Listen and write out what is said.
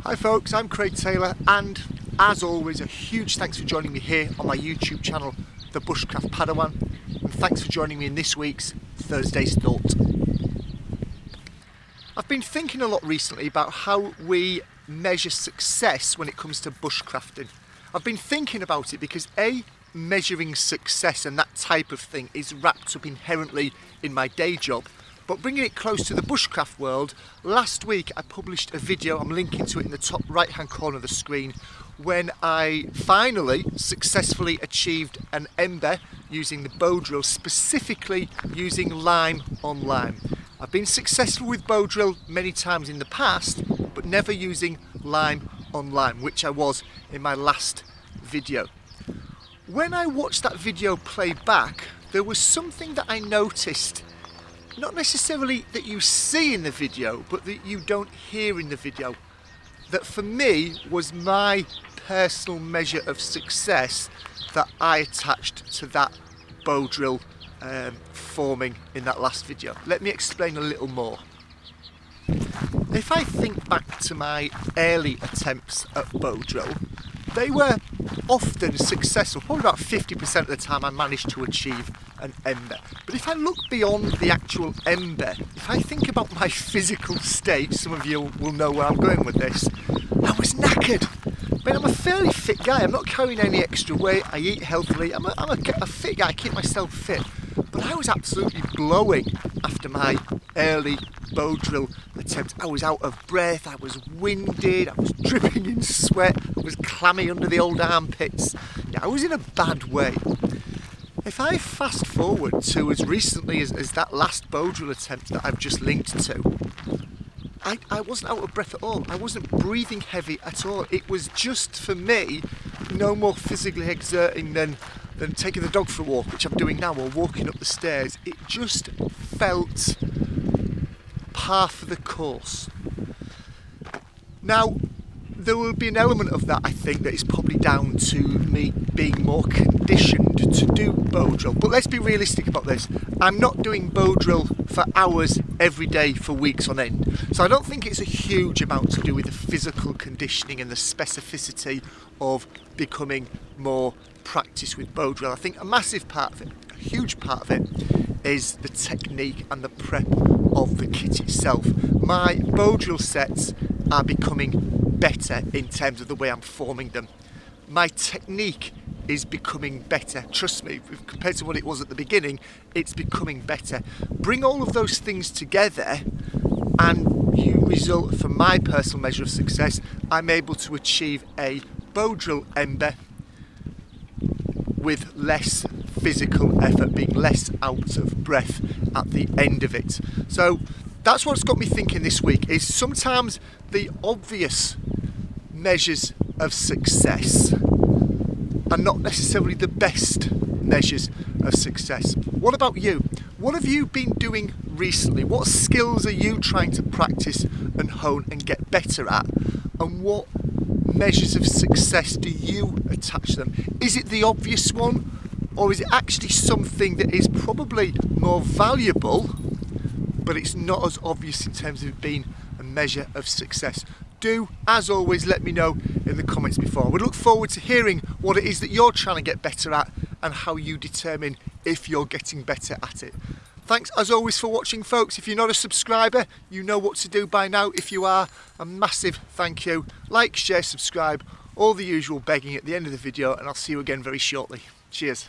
Hi folks, I'm Craig Taylor, and as always a huge thanks for joining me here on my YouTube channel, the Bushcraft Padawan, and thanks for joining me in this week's Thursday's Thought. I've been thinking a lot recently about how we measure success when it comes to bushcrafting. I've been thinking about it because measuring success and that type of thing is wrapped up inherently in my day job. But bringing it close to the bushcraft world, last week I published a video, I'm linking to it in the top right hand corner of the screen, when I finally successfully achieved an ember using the bow drill, specifically using lime on lime. I've been successful with bow drill many times in the past, but never using lime on lime, which I was in my last video. When I watched that video play back, there was something that I noticed, not necessarily that you see in the video, but that you don't hear in the video, that for me was my personal measure of success that I attached to that bow drill forming in that last video. Let me explain a little more. If I think back to my early attempts at bow drill, they were often successful. Probably about 50% of the time I managed to achieve an ember. But if I look beyond the actual ember, if I think about my physical state, some of you will know where I'm going with this, I was knackered. I mean, I'm a fairly fit guy, I'm not carrying any extra weight, I eat healthily, I'm a fit guy, I keep myself fit. But I was absolutely blowing after my early bow drill attempt. I was out of breath, I was winded, I was dripping in sweat, I was clammy under the old armpits. Yeah, I was in a bad way. If I fast forward to as recently as that last bow drill attempt that I've just linked to, I wasn't out of breath at all. I wasn't breathing heavy at all. It was just, for me, no more physically exerting than taking the dog for a walk, which I'm doing now, or walking up the stairs. It just felt par for the course. Now, there will be an element of that, I think, that is probably down to me being more conditioned to do bow drill. But let's be realistic about this. I'm not doing bow drill for hours every day for weeks on end. So I don't think it's a huge amount to do with the physical conditioning and the specificity of becoming more practiced with bow drill. I think a massive part of it, a huge part of it, is the technique and the prep of the kit itself. My bow drill sets are becoming better in terms of the way I'm forming them. My technique is becoming better. Trust me, compared to what it was at the beginning, it's becoming better. Bring all of those things together and you result, from my personal measure of success, I'm able to achieve a bow drill ember with less physical effort, being less out of breath at the end of it. So that's what's got me thinking this week, is sometimes the obvious measures of success are not necessarily the best measures of success. What about you? What have you been doing recently? What skills are you trying to practice and hone and get better at? And what measures of success do you attach to them? Is it the obvious one, or is it actually something that is probably more valuable, but it's not as obvious in terms of it being a measure of success? Do, as always, let me know in the comments below. I would look forward to hearing what it is that you're trying to get better at and how you determine if you're getting better at it. Thanks as always for watching, folks. If you're not a subscriber, you know what to do by now. If you are, a massive thank you. Like, share, subscribe, all the usual begging at the end of the video, and I'll see you again very shortly. Cheers.